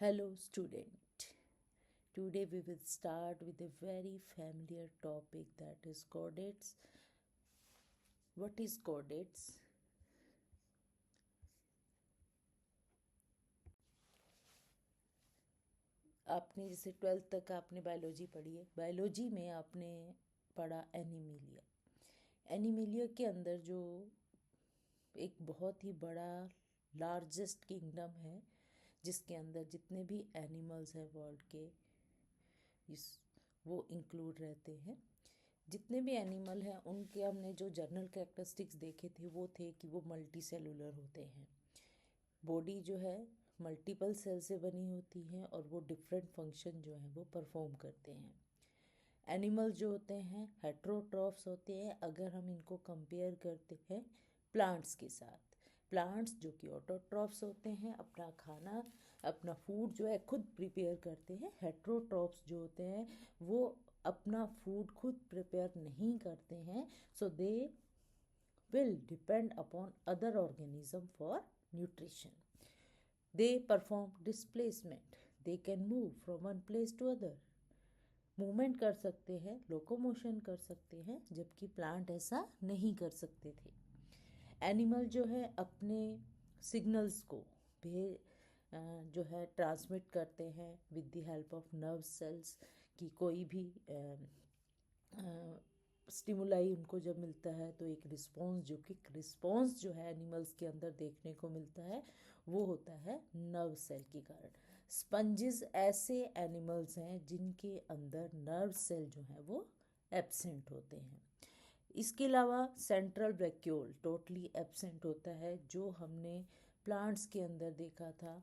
Hello, student. Today we will start with a very familiar topic, that is chordates. What is chordates? आपने जैसे 12th तक आपने biology पढ़ी है। Biology में आपने पढ़ा एनिमिलिया। एनिमिलिया के अंदर जो एक बहुत ही बड़ा लार्जेस्ट किंगडम है, जिसके अंदर जितने भी एनिमल्स हैं वर्ल्ड के इस वो इंक्लूड रहते हैं। जितने भी एनिमल हैं उनके हमने जो जनरल कैरेक्टरिस्टिक्स देखे थे वो थे कि वो मल्टी सेलुलर होते हैं। बॉडी जो है मल्टीपल सेल से बनी होती है और वो डिफरेंट फंक्शन जो है वो परफॉर्म करते हैं। एनिमल्स जो होते हैं हेट्रोट्रॉफ्स होते हैं अगर हम इनको कंपेयर करते हैं प्लांट्स के साथ। प्लांट्स जो कि ऑटोट्रॉफ्स होते हैं, अपना खाना अपना फूड जो है खुद प्रिपेयर करते हैं। हेट्रोट्रॉफ्स जो होते हैं वो अपना फूड खुद प्रिपेयर नहीं करते हैं, सो दे will depend upon other organism for nutrition. They perform displacement. They can move from one place to other. Movement कर सकते हैं, लोकोमोशन कर सकते हैं, जबकि प्लांट ऐसा नहीं कर सकते थे। एनिमल जो है अपने सिग्नल्स को जो है ट्रांसमिट करते हैं with the help of nerve cells. कि कोई भी स्टिमुलाई उनको जब मिलता है तो एक रिस्पॉन्स जो है एनिमल्स के अंदर देखने को मिलता है, वो होता है नर्व सेल के कारण। स्पंजेस ऐसे एनिमल्स हैं जिनके अंदर नर्व सेल जो है वो एब्सेंट होते हैं। इसके अलावा सेंट्रल वैक्यूल टोटली एब्सेंट होता है, जो हमने प्लांट्स के अंदर देखा था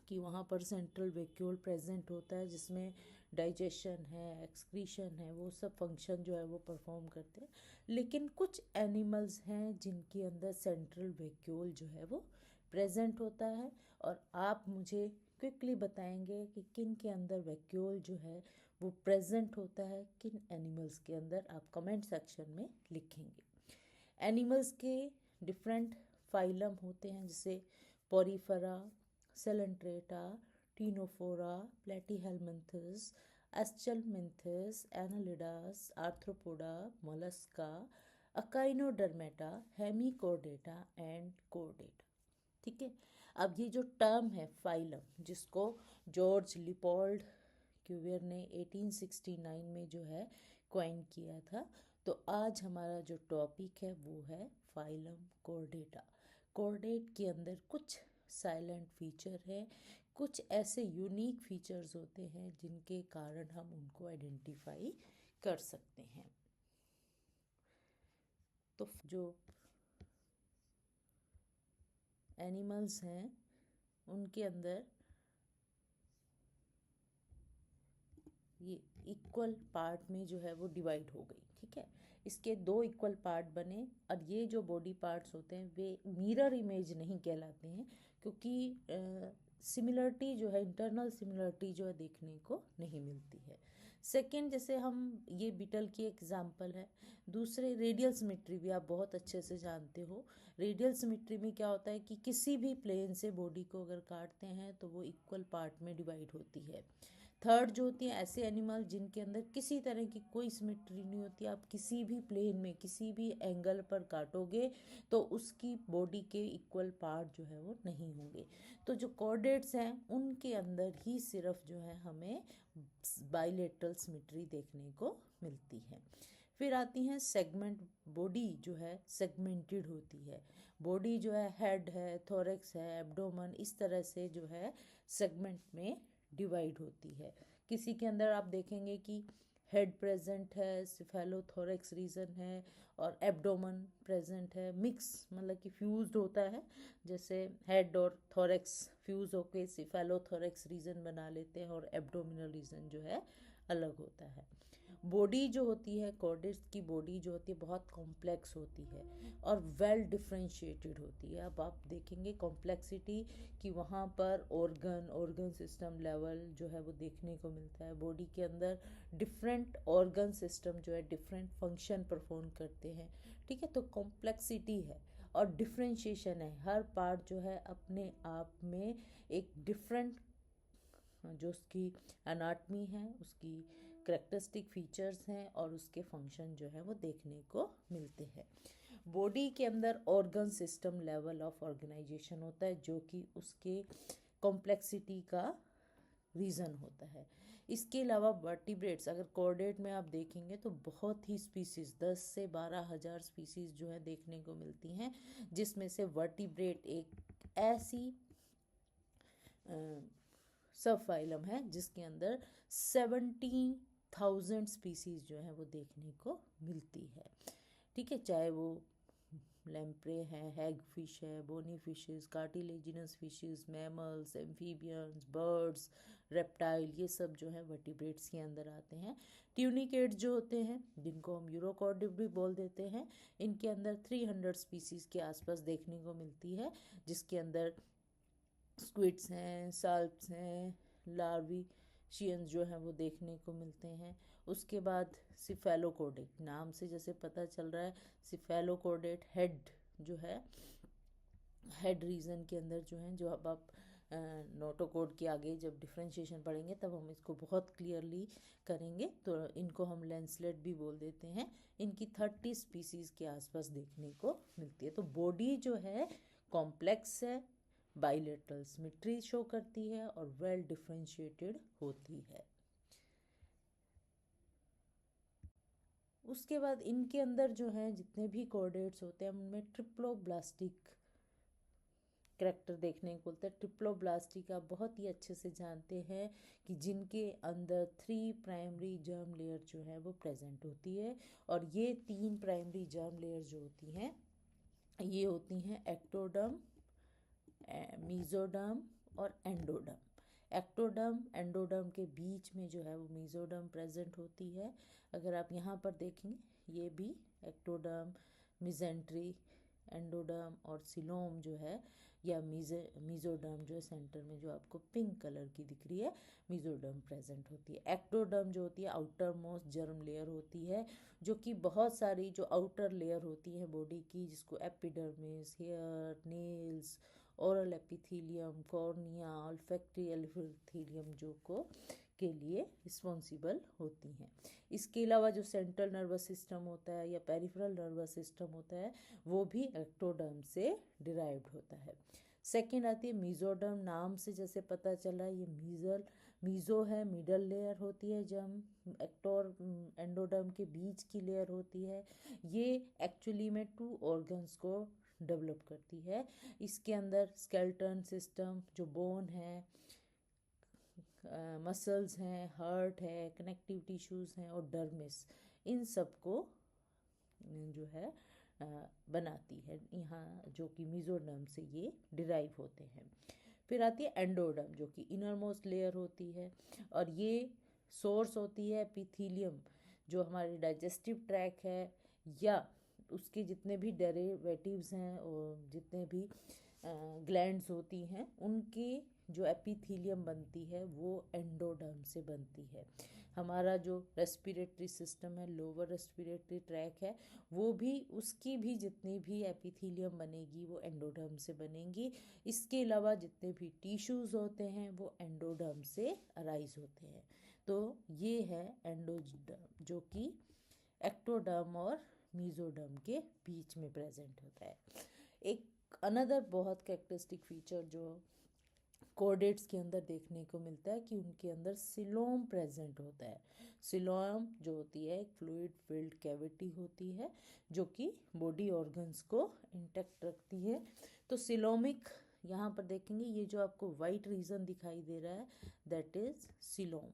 कि वहाँ पर सेंट्रल वैक्यूल प्रेजेंट होता है, जिसमें डाइजेशन है, एक्सक्रीशन है, वो सब फंक्शन जो है वो परफॉर्म करते हैं। लेकिन कुछ एनिमल्स हैं जिनके अंदर सेंट्रल वैक्यूल जो है वो प्रेजेंट होता है, और आप मुझे क्विकली बताएंगे कि किन के अंदर वैक्यूल जो है वो प्रेजेंट होता है, किन एनिमल्स के अंदर, आप कमेंट सेक्शन में लिखेंगे। एनिमल्स के डिफरेंट फाइलम होते हैं, जैसे porifera, coelenterata, ctenophora, platyhelminthes, aschelminthes, annelida, arthropoda, mollusca, echinodermata, hemichordata and chordata. ठीक है। अब ये जो टर्म है फाइलम, जिसको जॉर्ज लिपोल्ड क्यूवियर ने 1869 में जो है क्वाइन किया था, तो आज हमारा जो टॉपिक है वो है फाइलम कोर्डेटा। कोर्डेट के अंदर कुछ साइलेंट फीचर है, कुछ ऐसे यूनिक फीचर्स होते हैं जिनके कारण हम उनको आइडेंटिफाई कर सकते हैं। तो जो एनिमल्स हैं उनके अंदर ये इक्वल पार्ट में जो है वो डिवाइड हो गई। ठीक है, इसके दो इक्वल पार्ट बने, और ये जो बॉडी पार्ट्स होते हैं वे मिरर इमेज नहीं कहलाते हैं, क्योंकि सिमिलरिटी जो है, इंटरनल सिमिलरिटी जो है देखने को नहीं मिलती है। सेकंड, जैसे हम ये बीटल की एग्जांपल है। दूसरे रेडियल सिमेट्री भी आप बहुत अच्छे से जानते हो। रेडियल सिमेट्री में क्या होता है कि किसी भी प्लेन से बॉडी को अगर काटते हैं तो वो इक्वल पार्ट में डिवाइड होती है। थर्ड जो होती है ऐसे एनिमल जिनके अंदर किसी तरह की कोई सिमेट्री नहीं होती, आप किसी भी प्लेन में किसी भी एंगल पर काटोगे तो उसकी बॉडी के इक्वल पार्ट जो है वो नहीं होंगे। तो जो कॉर्डेट्स हैं उनके अंदर ही सिर्फ जो है हमें बाइलेटरल सिमेट्री देखने को मिलती है। फिर आती हैं सेगमेंट। बॉडी जो है सेगमेंटेड होती है। बॉडी जो है हेड है, थोरैक्स है, एब्डोमन, इस तरह से जो है सेगमेंट में डिवाइड होती है। किसी के अंदर आप देखेंगे कि हेड प्रेजेंट है, सिफेलोथोरैक्स रीजन है, और एब्डोमन प्रेजेंट है। मिक्स मतलब कि फ्यूज्ड होता है, जैसे हेड और थोरैक्स फ्यूज होके सिफेलोथोरैक्स रीजन बना लेते हैं, और एब्डोमिनल रीजन जो है अलग होता है। बॉडी जो होती है, कॉर्डेट्स की बॉडी जो होती है बहुत कॉम्प्लेक्स होती है और वेल डिफ्रेंशिएटेड होती है। अब आप देखेंगे कॉम्प्लेक्सिटी कि वहाँ पर ऑर्गन सिस्टम लेवल जो है वो देखने को मिलता है। बॉडी के अंदर डिफरेंट ऑर्गन सिस्टम जो है डिफरेंट फंक्शन परफॉर्म करते हैं। ठीक है, तो कॉम्प्लेक्सिटी है और डिफ्रेंशिएशन है। हर पार्ट जो है अपने आप में एक डिफरेंट जो उसकी एनाटमी है, उसकी करेक्टरिस्टिक फीचर्स हैं और उसके फंक्शन जो है वो देखने को मिलते हैं। बॉडी के अंदर organ system level of organization होता है जो कि उसके कॉम्प्लेक्सिटी का रीज़न होता है। इसके अलावा वर्टिब्रेट्स, अगर कॉर्डेट में आप देखेंगे तो बहुत ही स्पीसीज़ 10 से 12,000 स्पीसीज़ जो है देखने को मिलती हैं, जिसमें से वर्टिब्रेट एक ऐसी सब फाइलम है जिसके अंदर 17,000 स्पीसीज़ जो है वो देखने को मिलती है। ठीक है, चाहे वो लैम्प्रे है, हैग फिश है, bony fishes, cartilaginous fishes, mammals, amphibians, birds, reptile, ये सब जो है वर्टिब्रेट्स के अंदर आते हैं। ट्यूनिकेट्स जो होते हैं, जिनको हम यूरोकॉर्डिड भी बोल देते हैं, इनके अंदर 300 स्पीसीज़ के आसपास देखने को मिलती है, जिसके अंदर स्क्विड्स हैं, साल्प्स हैं, लार्विशियंस जो हैं वो देखने को मिलते हैं। उसके बाद सिफेलोकोडेट, नाम से जैसे पता चल रहा है, सिफेलोकोडेट हेड जो है, हेड रीजन के अंदर जो है, जो अब आप नोटोकोड के आगे जब डिफ्रेंशिएशन पढ़ेंगे तब हम इसको बहुत क्लियरली करेंगे, तो इनको हम लेंसलेट भी बोल देते हैं। इनकी 30 स्पीसीज़ के आसपास देखने को मिलती है। तो बॉडी जो है कॉम्प्लेक्स है, बाइलेटरल सिमेट्री शो करती है और वेल डिफ्रेंशिएटेड होती है। उसके बाद इनके अंदर जो है जितने भी कॉर्डेट्स होते हैं उनमें ट्रिप्लोब्लास्टिक करैक्टर देखने को मिलता है। ट्रिप्लोब्लास्टिक आप बहुत ही अच्छे से जानते हैं कि जिनके अंदर 3 प्राइमरी जर्म लेयर जो है वो प्रेजेंट होती है, और ये 3 प्राइमरी जर्म लेयर जो होती हैं ये होती हैं एक्टोडर्म, मीजोडर्म और एंडोडर्म। एक्टोडर्म एंडोडर्म के बीच में जो है वो मीजोडर्म प्रेजेंट होती है। अगर आप यहाँ पर देखेंगे ये भी एक्टोडर्म, मिजेंट्री, एंडोडर्म और सिलोम जो है, या मीजोडर्म जो है सेंटर में जो आपको पिंक कलर की दिख रही है, मीजोडर्म प्रेजेंट होती है। एक्टोडर्म जो होती है आउटर मोस्ट जर्म लेयर होती है, जो कि बहुत सारी जो आउटर लेयर होती है बॉडी की, जिसको epidermis, hair, nails, oral epithelium, cornea, olfactory epithelium जो को के लिए रिस्पॉन्सिबल होती हैं। इसके अलावा जो सेंट्रल नर्वस सिस्टम होता है या पेरिफेरल नर्वस सिस्टम होता है वो भी एक्टोडर्म से डिराइव्ड होता है। सेकेंड आती है मीजोडर्म, नाम से जैसे पता चला ये मीजो है, मिडल लेयर होती है, जब एक्टोर एंडोडर्म के बीच की लेयर होती है। ये एक्चुअली में 2 ऑर्गन्स को डेवलप करती है। इसके अंदर स्केलेटन सिस्टम, जो बोन है, मसल्स हैं, हार्ट है, कनेक्टिव टिश्यूज़ हैं और डर्मिस, इन सब को जो है बनाती है यहाँ, जो कि मीजोडर्म से ये डिराइव होते हैं। फिर आती है एंडोडर्म, जो कि इनर मोस्ट लेयर होती है, और ये सोर्स होती है एपिथेलियम, जो हमारे डाइजेस्टिव ट्रैक है या उसके जितने भी डेरिवेटिव्स हैं और जितने भी ग्लैंड्स होती हैं उनकी जो एपिथेलियम बनती है वो एंडोडर्म से बनती है। हमारा जो रेस्पिरेटरी सिस्टम है, लोअर रेस्पिरेटरी ट्रैक है, वो भी उसकी भी जितनी भी एपिथेलियम बनेगी वो एंडोडर्म से बनेंगी। इसके अलावा जितने भी टिश्यूज़ होते हैं वो एंडोडर्म से अराइज होते हैं। तो ये है एंडोडर्म, जो कि एक्टोडर्म और मीजोडर्म के बीच में प्रेजेंट होता है। एक अनदर बहुत कैरेक्टरिस्टिक फीचर जो कॉर्डेट्स के अंदर देखने को मिलता है कि उनके अंदर सिलोम प्रेजेंट होता है। सिलोम जो होती है एक फ्लूइड फिल्ड कैविटी होती है जो कि बॉडी ऑर्गन्स को इंटैक्ट रखती है। तो सिलोमिक, यहाँ पर देखेंगे ये जो आपको वाइट रीजन दिखाई दे रहा है दैट इज सिलोम।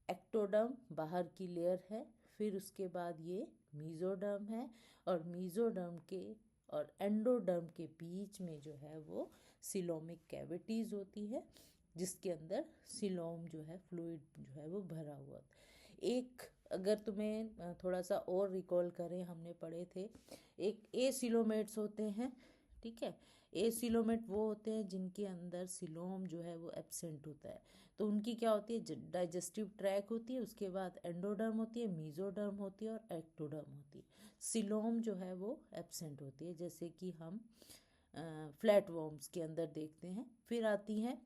एक्टोडर्म बाहर की लेयर है, फिर उसके बाद ये मीजोडर्म है, और मीजोडर्म के और एंडोडर्म के बीच में जो है वो सिलोमिक कैविटीज़ होती है, जिसके अंदर सिलोम जो है फ्लूइड जो है वो भरा हुआ। एक अगर तुम्हें थोड़ा सा और रिकॉल करें, हमने पढ़े थे एक एसिलोमेट्स होते हैं, ठीक है। एसिलोमेट वो होते हैं जिनके अंदर सिलोम जो है वो एब्सेंट होता है। तो उनकी क्या होती है, डाइजेस्टिव ट्रैक होती है, उसके बाद एंडोडर्म होती है, मीजोडर्म होती है और एक्टोडर्म होती है। सिलोम जो है वो एब्सेंट होती है, जैसे कि हम फ्लैट वॉर्म्स के अंदर देखते हैं। फिर आती हैं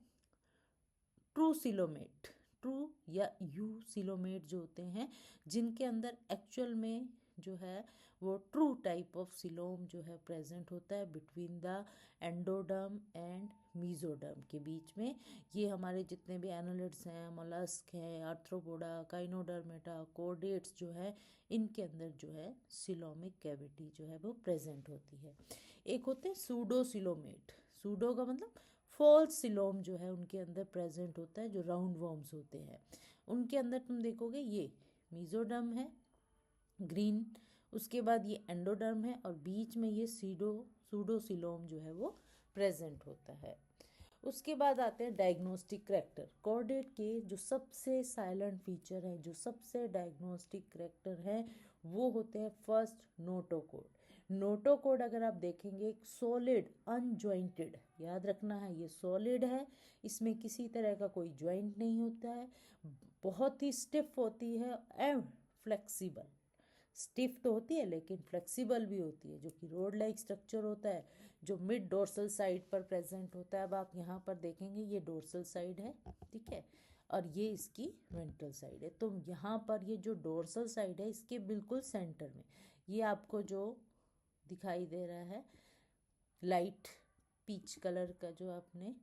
ट्रू ट्रू या यूसिलोमेट जो होते हैं, जिनके अंदर एक्चुअल में जो है वो ट्रू टाइप ऑफ सिलोम जो है प्रेजेंट होता है between the endoderm and mesoderm के बीच में। ये हमारे जितने भी एनालिड्स हैं, मोलस्क हैं, आर्थ्रोपोडा, काइनोडर्मेटा, कोर्डेट्स जो है, इनके अंदर जो है सिलोमिक कैविटी जो है वो प्रेजेंट होती है। एक होते हैं सूडोसिलोमेट, सूडो का मतलब फॉल्स सिलोम जो है उनके अंदर प्रेजेंट होता है, जो राउंड वॉर्म्स होते हैं उनके अंदर तुम देखोगे ये मीजोडर्म है ग्रीन, उसके बाद ये एंडोडर्म है और बीच में ये सूडोसिलोम जो है वो प्रेजेंट होता है। उसके बाद आते हैं डायग्नोस्टिक करैक्टर। कॉर्डेट के जो सबसे साइलेंट फीचर हैं, जो सबसे डायग्नोस्टिक करैक्टर हैं, वो होते हैं फर्स्ट नोटोकोड। नोटोकोड अगर आप देखेंगे एक सॉलिड अनजॉइंटेड, याद रखना है ये सॉलिड है, इसमें किसी तरह का कोई जॉइंट नहीं होता है, बहुत ही स्टिफ होती है एंड फ्लेक्सिबल। स्टिफ तो होती है लेकिन फ्लेक्सिबल भी होती है, जो कि रोड लाइक स्ट्रक्चर होता है, जो मिड डोर्सल साइड पर प्रेजेंट होता है। अब आप यहाँ पर देखेंगे ये डोर्सल साइड है, ठीक है, और ये इसकी वेंट्रल साइड है। तो यहाँ पर ये जो डोर्सल साइड है इसके बिल्कुल सेंटर में ये आपको जो दिखाई दे रहा है लाइट पीच कलर का जो आपने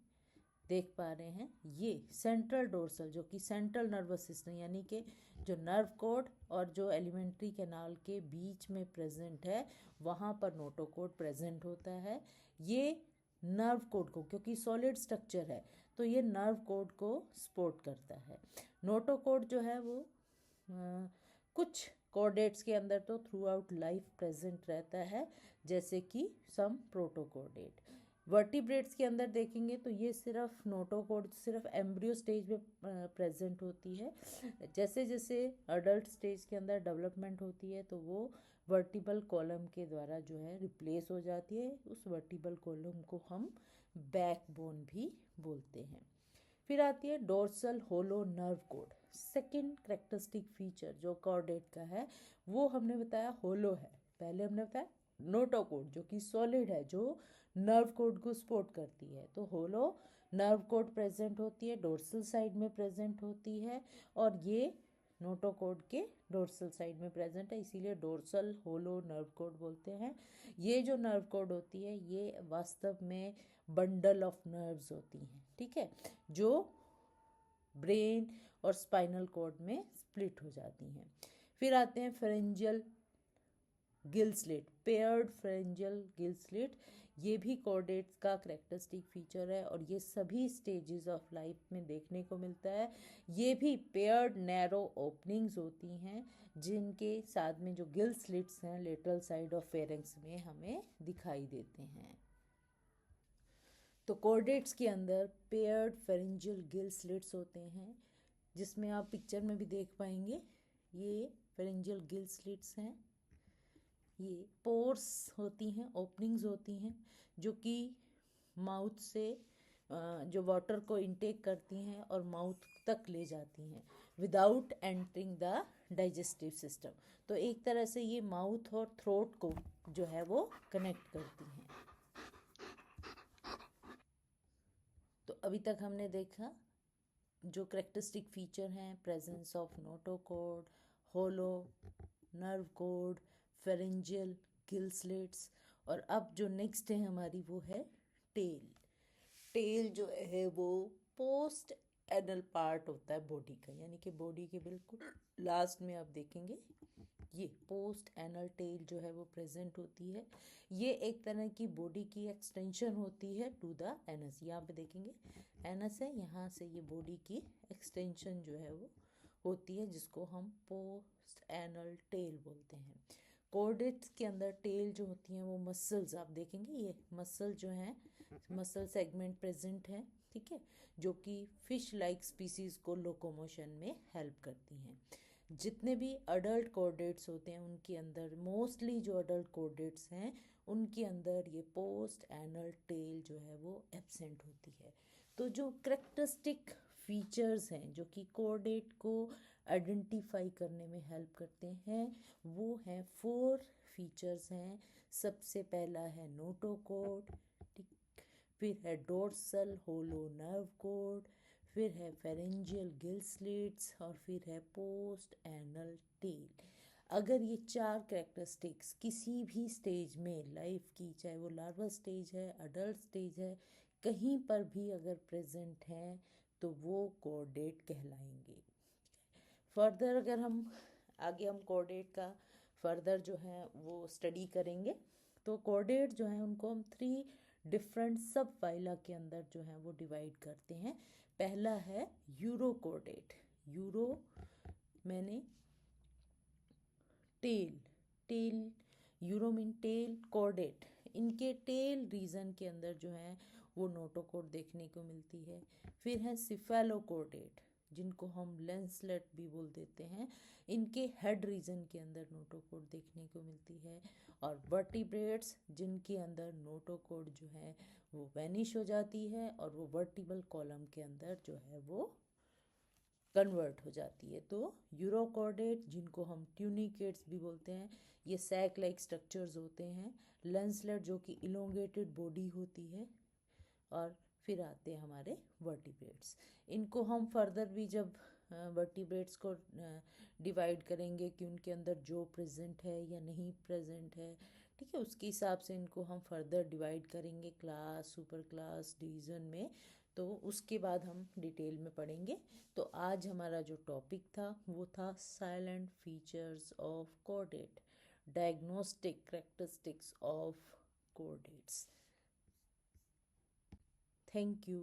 देख पा रहे हैं, ये सेंट्रल डोर्सल जो कि सेंट्रल नर्वस सिस्टम यानी कि जो नर्व कोड और जो एलिमेंट्री कैनाल के बीच में प्रेजेंट है, वहाँ पर नोटोकोड प्रेजेंट होता है। ये नर्व कोड को, क्योंकि सॉलिड स्ट्रक्चर है तो ये नर्व कोड को सपोर्ट करता है। नोटोकोड जो है वो कुछ कोडेट्स के अंदर तो थ्रू आउट लाइफ प्रेजेंट रहता है, जैसे कि सम प्रोटोकोडेट। वर्टिब्रेट्स के अंदर देखेंगे तो ये सिर्फ नोटोकोड सिर्फ एम्ब्रियो स्टेज में प्रेजेंट होती है। जैसे जैसे अडल्ट स्टेज के अंदर डेवलपमेंट होती है तो वो वर्टिबल कॉलम के द्वारा जो है रिप्लेस हो जाती है। उस वर्टिबल कॉलम को हम बैकबोन भी बोलते हैं। फिर आती है dorsal hollow nerve cord. Second characteristic feature जो कॉर्डेट का है वो हमने बताया होलो है, पहले हमने बताया नोटोकोड जो कि सॉलिड है, जो नर्व कोड को सपोर्ट करती है। तो होलो नर्व कोड प्रेजेंट होती है, डोर्सल साइड में प्रेजेंट होती है, और ये नोटोकोड के डोर्सल साइड में प्रेजेंट है, इसीलिए डोर्सल होलो नर्व कोड बोलते हैं। ये जो नर्व कोड होती है ये वास्तव में बंडल ऑफ नर्व्स होती हैं, ठीक है, जो ब्रेन और स्पाइनल कॉर्ड में स्प्लिट हो जाती हैं। फिर आते हैं pharyngeal Gill slit, paired pharyngeal Gill slit. ये भी कॉर्डेट्स का करेक्टरिस्टिक फीचर है और ये सभी स्टेजेस ऑफ लाइफ में देखने को मिलता है। ये भी पेयर्ड नैरो ओपनिंग्स होती हैं, जिनके साथ में जो गिल स्लिट्स हैं लेटरल साइड ऑफ फेरेंक्स में हमें दिखाई देते हैं। तो कॉर्डेट्स के अंदर पेयर्ड फेरेंजियल गिल स्लिट्स होते हैं, जिसमें आप पिक्चर में भी देख पाएंगे। ये फेरेंजियल गिल स्लिट्स हैं, ये पोर्स होती हैं, ओपनिंग्स होती हैं, जो कि माउथ से जो वाटर को इनटेक करती हैं और माउथ तक ले जाती हैं without entering the digestive system. तो एक तरह से ये माउथ और थ्रोट को जो है वो कनेक्ट करती हैं। तो अभी तक हमने देखा जो करेक्टरिस्टिक फीचर हैं, presence of notochord, hollow nerve cord, pharyngeal gill slits, और अब जो नेक्स्ट है हमारी वो है टेल। टेल जो है वो पोस्ट एनल पार्ट होता है बॉडी का, यानी कि बॉडी के बिल्कुल लास्ट में आप देखेंगे ये पोस्ट एनल टेल जो है वो प्रेजेंट होती है। ये एक तरह की बॉडी की एक्सटेंशन होती है टू द एनस। यहाँ पे देखेंगे एनस है, यहाँ से ये बॉडी की एक्सटेंशन जो है वो होती है, जिसको हम पोस्ट एनल टेल बोलते हैं। कॉर्डेट्स के अंदर टेल जो होती हैं वो मसल्स आप देखेंगे, ये मसल जो हैं मसल सेगमेंट प्रेजेंट है, ठीक है, जो कि फिश लाइक स्पीसीज़ को लोकोमोशन में हेल्प करती हैं। जितने भी अडल्ट कॉर्डेट्स होते हैं उनके अंदर मोस्टली जो अडल्ट कॉर्डेट्स हैं उनके अंदर ये पोस्ट एनल टेल जो है वो एब्सेंट होती है। तो जो करेक्टरिस्टिक फीचर्स हैं जो कि कॉर्डेट को आइडेंटिफाई करने में हेल्प करते हैं वो हैं 4 फीचर्स हैं। सबसे पहला है नोटोकोड, फिर है डोर्सल होलो नर्व कोड, फिर है फेरेंजियल गिल स्लिट्स और फिर है पोस्ट एनल टेल। अगर ये चार कैरेक्टरिस्टिक्स किसी भी स्टेज में लाइफ की, चाहे वो लार्वा स्टेज है, अडल्ट स्टेज है, कहीं पर भी अगर प्रेजेंट हैं तो वो कोऑर्डेट कहलाएंगे। फर्दर अगर हम आगे हम कोऑर्डेट का फर्दर जो है वो स्टडी करेंगे, तो कोऑर्डेट जो है उनको हम 3 डिफरेंट सब फाइला के अंदर जो है वो डिवाइड करते हैं। पहला है यूरो कोऑर्डेट। यूरो मैंने tail, tail, uro mean tail chordate, इनके टेल रीजन के अंदर जो है वो नोटोकोड देखने को मिलती है। फिर है सिफेलोकोर्डेट, जिनको हम लेंसलेट भी बोल देते हैं, इनके हेड रीजन के अंदर नोटोकोड देखने को मिलती है। और वर्टिब्रेट्स, जिनके अंदर नोटोकोड जो है वो वैनिश हो जाती है और वो वर्टिबल कॉलम के अंदर जो है वो कन्वर्ट हो जाती है। तो यूरोकॉर्डेट, जिनको हम ट्यूनिकेट्स भी बोलते हैं, ये सैक लाइक स्ट्रक्चर्स होते हैं। लेंसलेट जो कि इलोंगेटेड बॉडी होती है। और फिर आते हैं हमारे वर्टिब्रेट्स। इनको हम फर्दर भी जब वर्टिब्रेट्स को डिवाइड करेंगे कि उनके अंदर जो प्रेजेंट है या नहीं प्रेजेंट है, ठीक है, उसके हिसाब से इनको हम फर्दर डिवाइड करेंगे क्लास, सुपर क्लास, डिवीज़न में। तो उसके बाद हम डिटेल में पढ़ेंगे। तो आज हमारा जो टॉपिक था वो था salient features of chordate, diagnostic characteristics of chordates. Thank you.